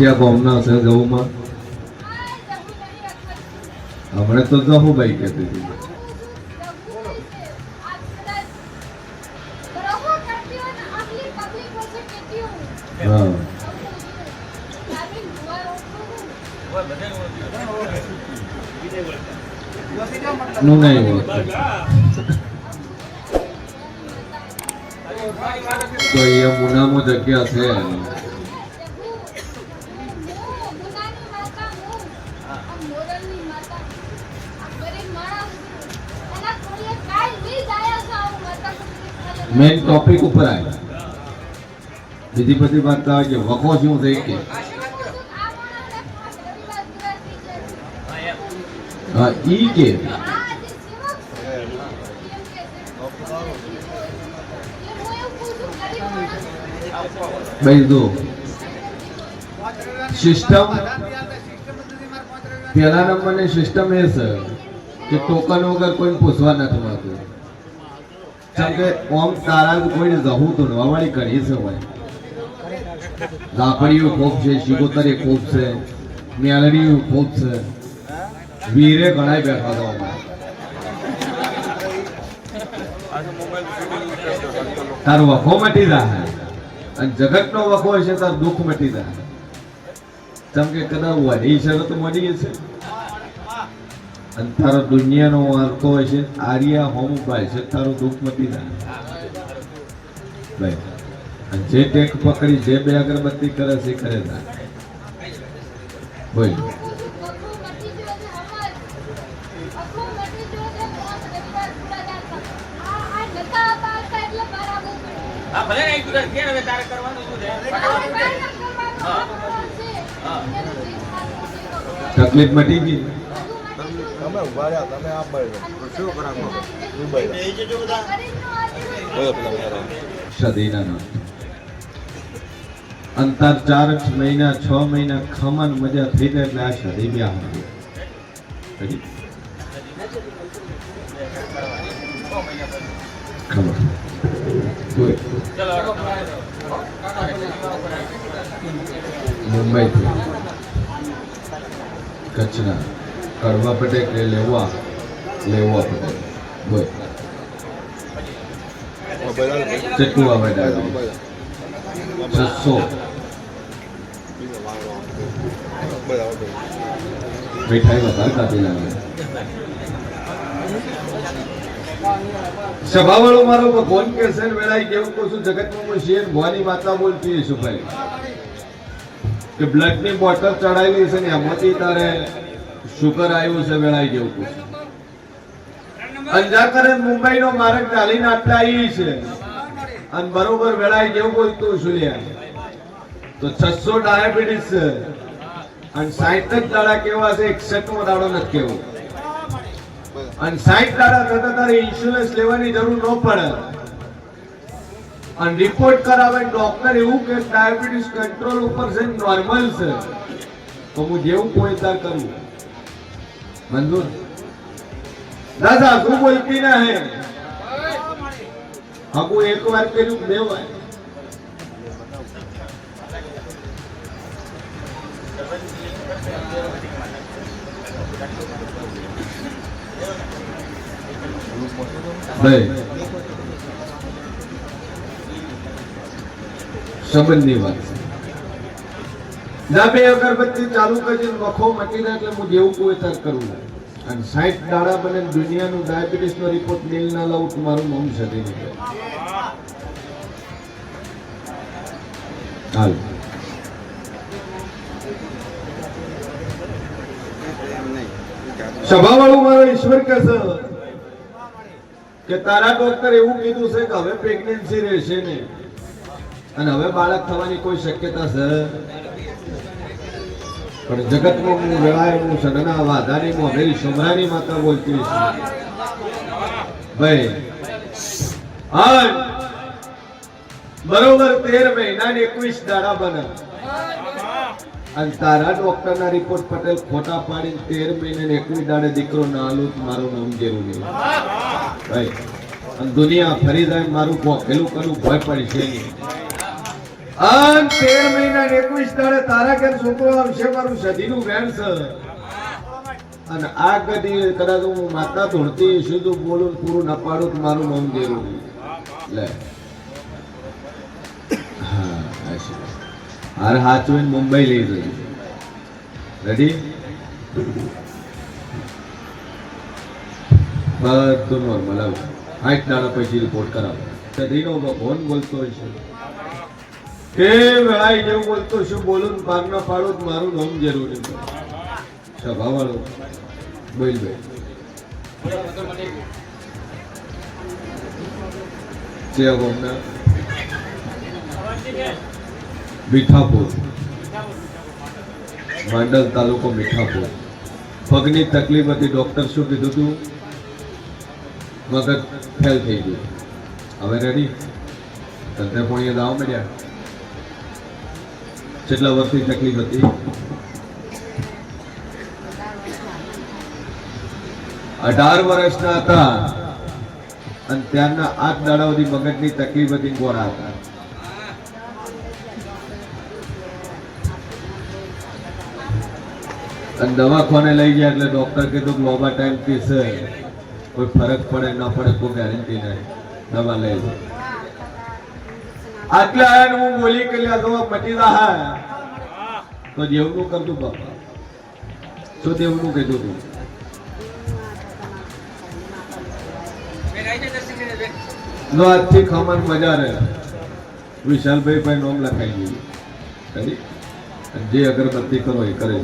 ક્યાં ગામના છે જવું હમણાં તો જવું ભાઈ કહેતી હતી હા નું નહીં તો અહીંયા મુનામાં જગ્યા છે મેન ટોપિક ઉપર આવે બીજી બધી વાત આવે કે વખો શું છે કે હા ઈ કે ભાઈ જો સિસ્ટમ પહેલા નંબરની સિસ્ટમ એ છે કે ટોકન વગર કોઈ પૂછવા નથી મળતું કેમ કે ઓમ તારા કોઈ જવું તો નવાવાળી કરી છે ભાઈ લાકડીઓ ખૂબ છે શિકોતરી ખૂબ છે મેલડીઓ ખૂબ છે વીરે ઘણા બેઠા હતા તારો વખો મટી જાય અને જગત નો વખો હશે તાર દુઃખ મટી જાય કેમ કે કદાચ વળી શરત મળી છે અને તારો દુનિયાનો વાર્તો હોય છે આર્યા હોમ ભાઈ છે તારું દુઃખ મટી જાય ભાઈ અને જે ટેક પકડી જે બે અગરબત્તી કરે છે કરે જાય બોલ તકલીફ મટી ગઈ તમે ઉભા રહ્યા તમે આપ શું સદીના અંતર 4 મહિના 6 મહિના ખમન મજા થઈ જાય એટલે આ સદી બ્યાહ ખબર મુંબઈ થી કચ્છના કડવા પટેલ લેવા પટેલ બોલ કેટલું આવે 600 મીઠાઈ વધારે કાપી લાગે સભાવાળો મારો ભગવાન કે છે વેળાઈ કેવું કહું છું જગતમાં હું શેર ભવાની માતા બોલતી છું ભાઈ કે બ્લડ ની બોટલ ચડાયેલી છે ને એમાંથી તારે શુગર આવ્યું છે વેળાઈ જેવું કહું છું અંજાર મુંબઈ નો માર્ગ ચાલીને આટલા આવી છે અને બરોબર વેળાઈ જેવું બોલતું છું તો 600 ડાયાબિટીસ છે અને 60 જ દાડા કેવા છે 61મો દાડો નથી કેવો અને 60 દાડા થતા તારે ઇન્સ્યોરન્સ લેવાની જરૂર ન પડે અને રિપોર્ટ કરાવે ડોક્ટર એવું કે ડાયાબિટીસ કંટ્રોલ ઉપર છે નોર્મલ છે તો હું જેવું કોઈ તાર કરું મંજૂર દાદા તું બોલતી ના હે હકુ એક વાર કર્યું બે વાર સંબંધની વાત ના બે અગરબત્તી ચાલુ કરી વખો મટી જાય એટલે હું જેવું કોઈ તાર કરું અને 60 દાડા બને દુનિયાનું ડાયાબિટીસ નો રિપોર્ટ મેલ ના લાવું તો મારું નામ સદી નહીં હાલ સભાવાળું મારો ઈશ્વર કહેશે કે તારા ડોક્ટર એવું કીધું છે કે હવે પ્રેગ્નન્સી રહેશે ને અને હવે બાળક થવાની કોઈ શક્યતા છે પણ જગતમાં હું વેળાએ હું સદના વાધાની મોઢેરી સમરાની માતા બોલતી છું ભાઈ હા બરોબર 13 મહિના ને 21 દાડા બને અને તારા ડોક્ટર ના રિપોર્ટ પટેલ ખોટા પાડી 13 મહિને ને 21 દાડે દીકરો ના આલું મારું નામ જરૂરી ભાઈ અને દુનિયા ફરી જાય મારું ભોગેલું કરવું ભય પડશે આન 13 મહિના ને 21 દાડે તારા ઘેર છોકરો આવશે મારું સદીનું વેણ છે અને આ ગદી કદાચ હું માતા ધોળતી સીધું બોલું પૂરું ન પાડું તો મારું નામ દેવું લે હા હાર હાચવીને મુંબઈ લઈ જઈ રેડી બધું નોર્મલ આવું 8 દાડા પછી રિપોર્ટ કરાવો સદીનો ભગવાન બોલતો હશે કે વેળાઈ જેવું બોલતો શું બોલું પાર ના પાડું તો મારું નામ જરૂરી છે સભા વાળો બોલ ભાઈ છે ગોમના મીઠાપુર માંડલ તાલુકો મીઠાપુર પગની તકલીફ હતી ડોક્ટર શું કીધું તું મગજ ફેલ થઈ ગયું હવે રેડી તંત્રે પોણીએ દાવ મળ્યા કેટલા વર્ષની તકલીફ હતી 18 વર્ષના હતા અને ત્યારના 8 દાડા સુધી મગજની તકલીફ હતી ગોળા હતા અને દવાખાને લઈ ગયા એટલે ડોક્ટર કીધું કે લોબા ટાઈમ થી છે કોઈ ફરક પડે ના પડે કોઈ ગેરંટી નહીં દવા લઈ લો આટલે આયા હું બોલી કે લ્યા દવા મટી રહા તો દેવનું કરતું બાપા શું દેવનું કીધું તું નો આજથી ખમણ મજા રહે વિશાલભાઈ ભાઈ નામ લખાઈ ગયું કરી જે અગરબત્તી કરો એ કરે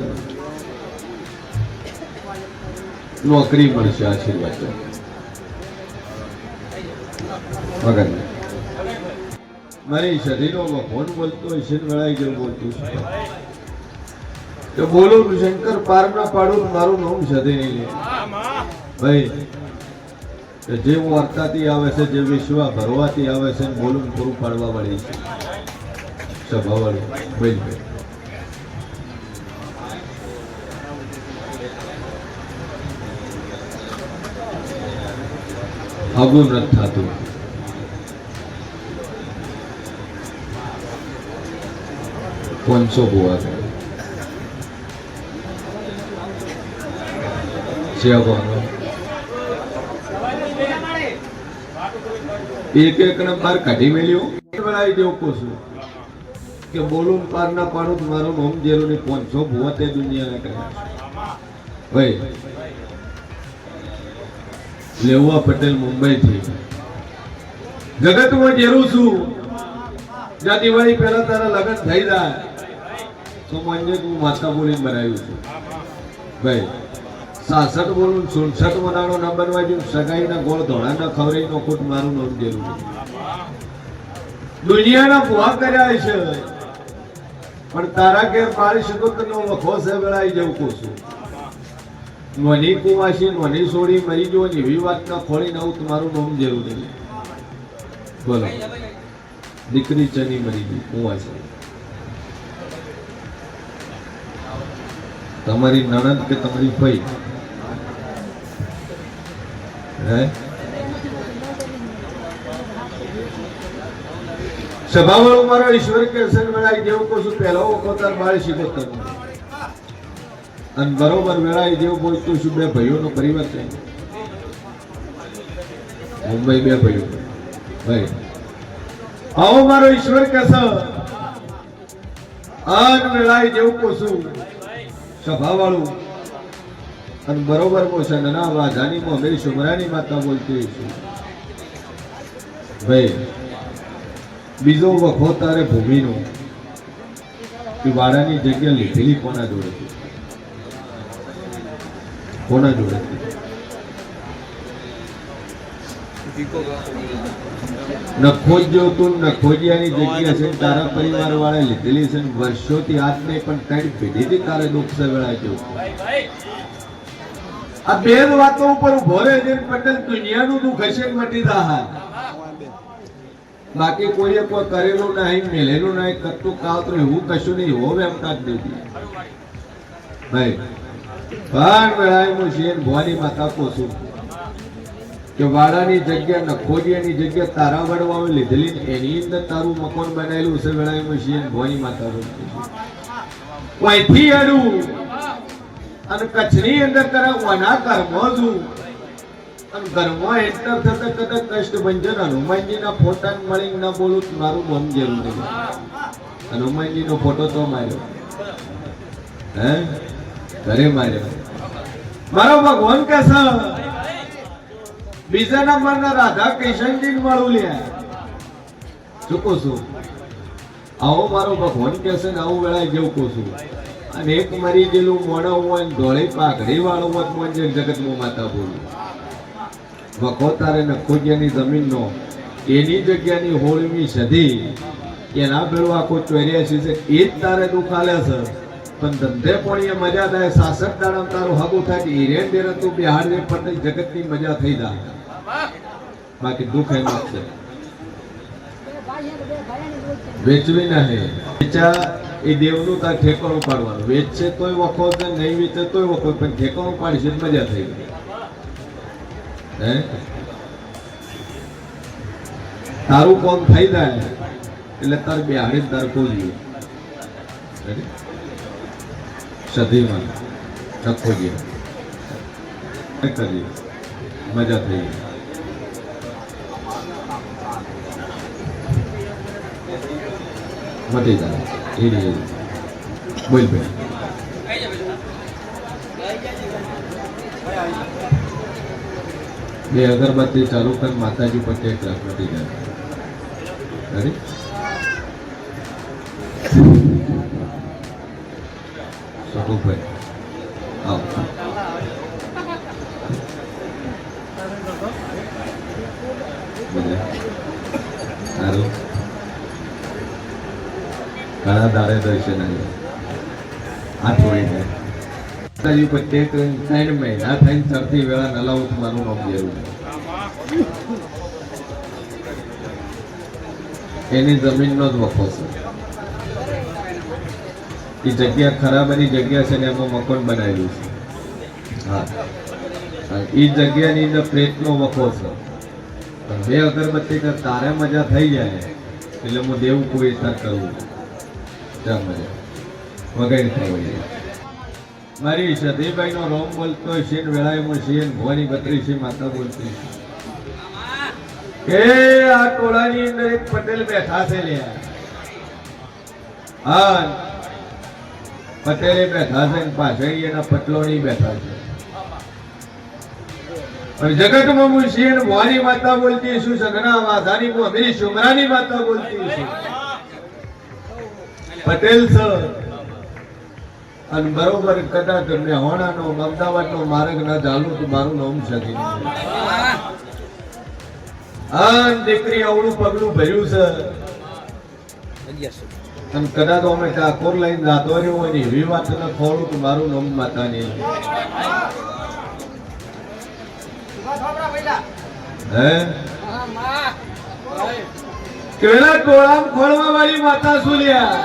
નોકરી મળશે આશીર્વાદ વગર મારી શરીરનો ભગવાન બોલતો હશે ને વેળાઈ જેવું બોલતું છે તો બોલો શંકર પાર ના પાડું મારું નામ સધી નહીં લે ભાઈ જે વર્તાતી આવે છે જે વિશ્વ ભરવાથી આવે છે બોલું પૂરું પાડવા વાળી છે સભા વાળી ભાઈ ભાઈ આવું નથી થતું કોનસો બુઆ એક એક ને બાર કાઢી મેલ્યો બનાવી દેવું કોશું કે બોલું પાર ના પાડું મારું નામ જેલું ને 500 ભુવા તે દુનિયાના કર્યા ભાઈ લેવા પટેલ મુંબઈ થી જગતમાં જેરું છું જ્યાં દિવાળી પહેલા તારા લગ્ન થઈ જાય તો મને હું માતા બોલીને બનાવ્યું છું ભાઈ 66 બોલું 67 મનાનો નંબર વાગ્યું સગાઈના ગોળ ધોળાના ખવરાઈ નો ખોટ મારું નામ જેલું દુનિયાના ભુવા કર્યા છે પણ તારા ઘેર પાડી શકો તો નો વખો છે વેળાઈ જવું કોશું નોની કુવાસી નોની સોડી મરી જો ને એવી વાત ના ખોળી નવું તમારું નામ જરૂરી નહીં બોલો દીકરી ચની મરી ગઈ કુવાસી તમારી નણંદ કે તમારી ભાઈ હે સભાવાળું મારો ઈશ્વર કેસન વેળાઈ જેવું કહું છું પહેલો વખત બાળ શીખો તમે અને બરોબર વેળાઈ જેવું બોલતું છું બે ભાઈઓનો પરિવાર છે મુંબઈ બે ભાઈઓ ભાઈ આવો મારો ઈશ્વર કેસન અન વેળાઈ જેવું કહું છું સભાવાળું અને બરોબર બોલશે ના વાઘાની માં મેરી સુમરાની માતા બોલતી છું ભાઈ બીજો વખો તારે ભૂમિનો વાડાની જગ્યા લીધેલી કોના જોડે નખોજો તું નખોજિયાની જગ્યા છે તારા પરિવાર વાળા લીધેલી છે વર્ષોથી હાથ નહીં પણ કઈ પેઢીથી તારે દુઃખ છે વેળાય જેવું આ બે વાતો ઉપર ઉભો રહે છે પટેલ દુનિયાનું દુઃખ હશે મટી રહા બાકી કોઈએ કોઈ કરેલું નહીં મેલેલું નહીં કરતું કાવતું એવું કશું નહીં હોવે એમ કાઢ દીધી ભાઈ પણ વેળાએ હું શેર ભવાની માતા કોશું કે વાડાની જગ્યા નખોડિયાની જગ્યા તારા વડવાઓ લીધેલી ને એની અંદર તારું મકાન બનાવેલું છે વેળામાં શિયન ભવાની માતા બોલતી અહીંથી અડું અને કચ્છની અંદર તારા વના કર્મો છું અને ઘરમાં એન્ટર થતા કદાચ કષ્ટભંજન હનુમાનજીના ફોટા મળી ના બોલું તો મારું નામ જરૂર નહીં. હનુમાનજીનો ફોટો તો માર્યો હે ઘરે માર્યો મારો ભગવાન કે છે બીજા નંબરના રાધા કિશનજી મળું લે ચૂકો છું આવો મારો ભગવાન કે છે ને આવું વેળાએ જેવું કહું છું. અને એક મરી ગયેલું મોણો હોય ને ધોળી પાઘડી વાળો હોત મને જગતમાં માતા બોલું વખો તારે નખોડિયાની જમીનનો એની જગ્યાની 16મી સદી એના ભેળું આખો 84 છે એ જ તારે દુઃખ આલે છે. પણ ધંધે પણ એ મજા થાય 66 દાડા તારું હગું થાય હિરેન ડેરે તું બિહાર દે પણ જગતની મજા થઈ જાય બાકી દુઃખ એમ છે વેચવી નહીં વેચા એ દેવનું તાર ઠેકાણું પાડવાનું વેચશે તોય વખો ને નહીં વેચે તોય વખો પણ ઠેકાણું પાડીશ મજા થઈ ગઈ હે તારું કોમ થઈ જાય એટલે તાર બિહારી તાર ખોલીએ સદીમાં નખો કરી મજા થઈ ગઈ મટી જાય એ બોલ ભાઈ બે અગરબત્તી ચાલુ કર માતાજી પર એક લાખ મટી જાય અરે ભાઈ આવ સારું ઘણા દાડે દર્શન આ થોડી જાય માતાજી પર ટેક 3 મહિના થઈને ચડતી વેળા નલાવું મારું નામ જરૂર એની જમીનનો જ વખો છે એ જગ્યા ખરાબની જગ્યા છે ને એમાં મકાન બનાવેલું છે હા એ જગ્યાની અંદર પ્રેતનો વખો છે પણ બે અગરબત્તી કર તારે મજા થઈ જાય એટલે હું દેવું કોઈ તાર કરવું ત્યાં મજા વગેરે થઈ મારી સતીભાઈ નો રોમ બોલતો શીન વેળાએમાં શીન ભવાની 32 માતા બોલતી કે આ ટોળાની અંદર એક પટેલ બેઠા છે લે હા પટેલે બેઠા છે પાછળ એના પટલોની બેઠા છે પણ જગતમાં હું શીન ભવાની માતા બોલતી છું સગના વાધાની હું અમીરી શુમરાની માતા બોલતી છું પટેલ સર અને બરોબર કદાચ મેહોણાનો અમદાવાદનો માર્ગ ના ચાલુ તો મારું નામ સધી આ દીકરી અવળું પગલું ભર્યું છે અને કદાચ અમે ઠાકોર લઈને જાતો રહ્યો હોય ને એવી વાત ને ખોડું તો મારું નામ માતાની હે કેળા ટોળામ ખોળવા વાળી માતા શું લ્યા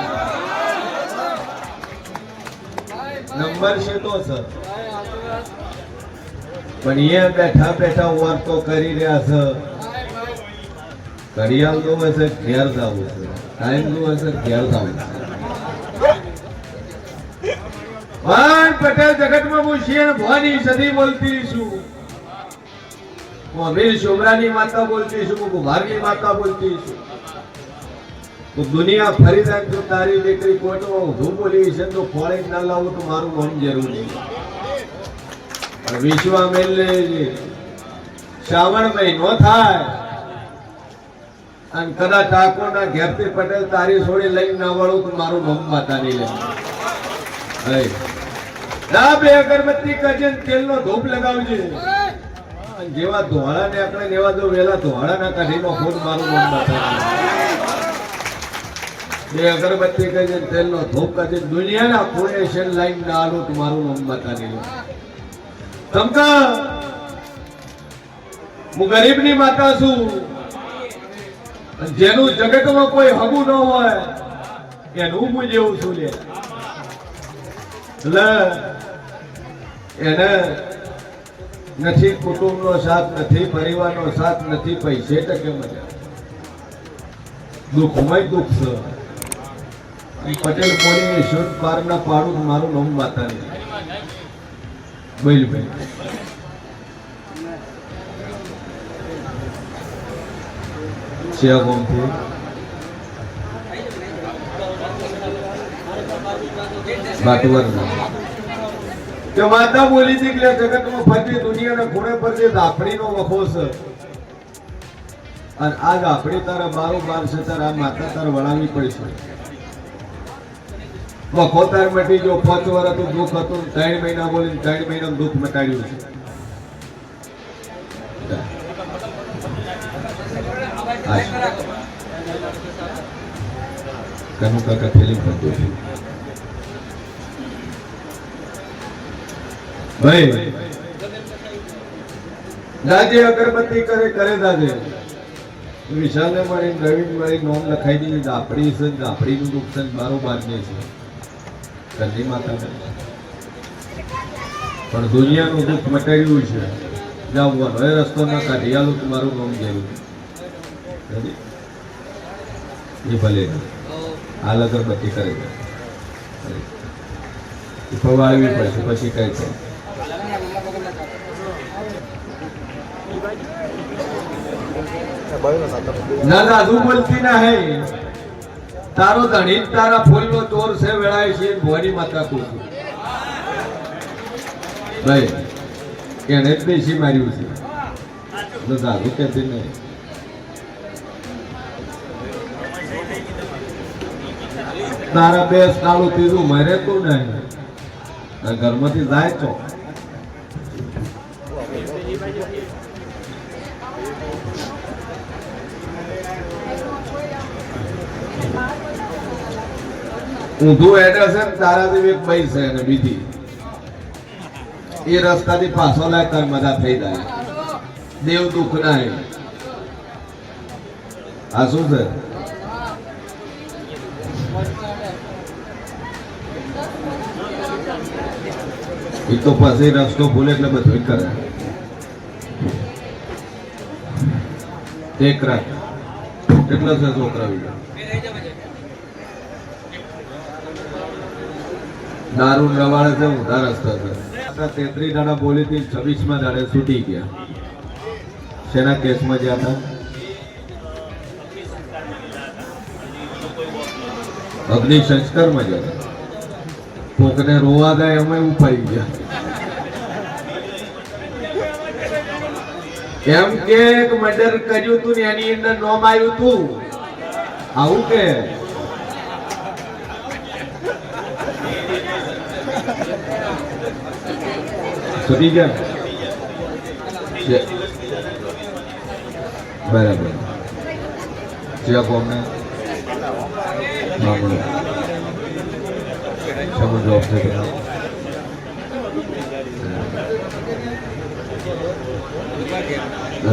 નંબર છે તો સર પણ એ બેઠા બેઠા વાર્તો કરી રહ્યા છે ઘડિયાળ તો હશે ઘેર જવું છે ટાઈમ તો હશે ઘેર જવું છે પણ પટેલ જગતમાં હું શિયણ ભવાની સદી બોલતી છું હું અમીર શુમરાની માતા બોલતી છું હું કુમારની માતા બોલતી છું તો દુનિયા ફરી જાય તો તારી દીકરી કોઈનો ઊંધું બોલી છે તો ખોળે ના લાવું તો મારું નામ જરૂરી પણ વિશ્વા મેલે શ્રાવણ મહિનો થાય અને કદાચ ઠાકોરના ઘેરથી પટેલ તારી છોડી લઈને ના વળું તો મારું નામ માતા નહીં લે ના બે અગરબત્તી કરજે તેલનો ધૂપ લગાવજે જેવા ધોળા ને આપણે લેવા દો વેલા ધોળા ના કાઢીનો ખોટ મારું નામ માતા બે અગરબત્તી કરજે તેલનો ધૂપ કરજે દુનિયાના ખૂણે છે લાઈન ના આલું તો મારું નામ માતા નહીં તમકા હું ગરીબની માતા છું જેનું જગતમાં કોઈ હગું ન હોય એનું હું જેવું છું લે એટલે એને નથી કુટુંબનો સાથ, નથી પરિવારનો સાથ, નથી પૈસે ટકે મજા. દુઃખમય દુઃખ છે. પટેલ મોની શુદ્ધ પારના પાડું મારું નામ માતાની બોલ ભાઈ. શિયા ગોમથી બાટવર કે માતા બોલી હતી કે જગતમાં ફરતી દુનિયાના ખૂણે પર જે ઝાપડીનો વખો છે અને આ ઝાપડી તારા બારો બાર છે તારા આ માતા તાર વળાવી પડશે. વખો તાર મટી જો 5 વર્ષ હતું દુઃખ હતું 3 મહિના બોલીને 3 મહિના દુઃખ મટાડ્યું છે. કનુ કાકા ફિલિંગ કરતો ભાઈ દાજે અગરબત્તી કરે કરે દાજે. વિશાલને મારી નવીન મારી નોમ લખાઈ દીધી. ઝાપડી છે, ઝાપડીનું નુકસાન બારોબાર ને છે કન્ની માતા. પણ દુનિયાનું દુઃખ મટાડ્યું છે. જાવવાનો એ રસ્તો ના કાઢી આલું તમારું નામ જેવું એ ભલે હાલ અગરબત્તી કરે ફવાળવી પડશે પછી કઈ છે. ના ના હજુ બોલતી ના હે. તારો ધણી તારા ફૂલનો ચોર છે વેળાય છે ભોની માતા તું ભાઈ એને જ બેસી માર્યું છે. દાદુ કહેતી નહીં. તારા બે સાલું ત્રીજું મરે તું નહીં ઘરમાંથી જાય તો ઊંધું એડ્રેસ છે તારાથી એક ભાઈ છે અને બીજી એ રસ્તાથી પાછો લાય તાર મજા થઈ જાય. દેવ દુઃખ ના આ શું છે? એ તો પછી રસ્તો ભૂલે એટલે બધું કરે. એક રાત કેટલા છે છોકરા દારૂ રવાડે છે ઊંધા રસ્તા છે. 33 દાડા બોલી હતી 26માં દાડે છૂટી ગયા. શેના કેસમાં ગયા હતા? અગ્નિ સંસ્કારમાં ગયા. કોકને રોવા ગયા એમાં ઉપાડી ગયા. એમ કે મર્ડર કર્યું તું ને એની અંદર નોમ આવ્યું તું આવું કે છૂટી ગયા. બરાબર જે કોમને મામલો સમજો છે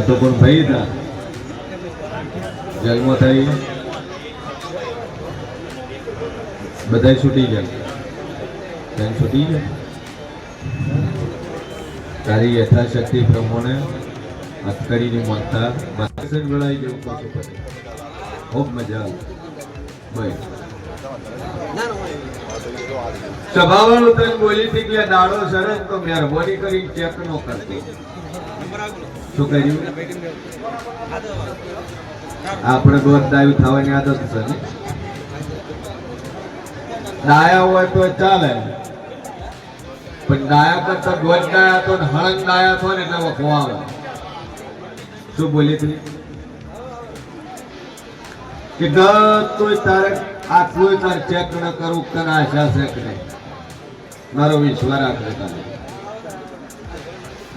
તો પણ ભાઈ હતા જેલમાં થઈ બધા છૂટી ગયા. છૂટી ગયા તારી યથાશક્તિ પ્રમાણે અટકડીની માનતા વેળાઈ જેવું પાછું પડે. ખૂબ મજા આવે ભાઈ. સભાવાળું તને બોલી હતી કે દાડો સરસ તો મહેરબાની કરી ચેક નો કરતો. શું કર્યું? આપણે દોર દાયું થવાની આદત છે ને. ડાયા હોય તો ચાલે પણ ડાયા કરતા દોર ડાયા તો હળંગ ડાયા તો ને એટલે વખો આવે. શું બોલી હતી કે તોય તારે આટલું તારે ચેક ન કરું તને આશા છે કે નહીં. મારો વિશ્વાસ રાખે તારે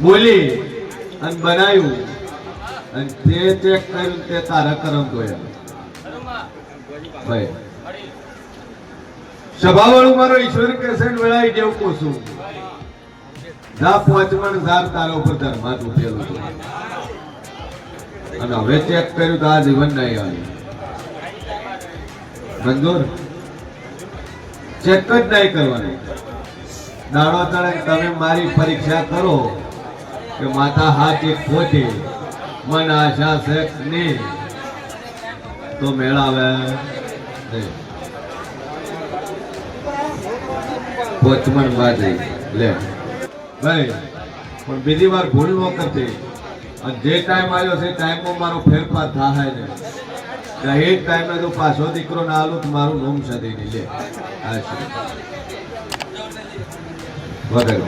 બોલી અને બનાવ્યું અને તે ચેક કર્યું તે તારા કરમ જોયા ભાઈ. સભાવાળું મારો ઈશ્વર કેસેટ વેળાઈ જેવું કોશું જા 5 મણ ઝાર તારા ઉપર ધર્માત ઉઠેલું હતું અને હવે ચેક કર્યું તો આ જીવન નહીં આવ્યું. મંજૂર ચેક જ નહીં કરવાની. દાડો તળે તમે મારી પરીક્ષા કરો કે માતા હાથી ખોટી મન આશા શેખ ની તો મેળાવે નહીં. પોચમણ બાજી લે ભાઈ, પણ બીજી વાર ભૂલ ન કરતી. અને જે ટાઈમ આવ્યો છે ટાઈમમાં મારો ફેરફાર થાય ને એ જ ટાઈમે તો પાછો દીકરો ના આલું તો મારું નોમ સદી નહીં લે. આ છે વગર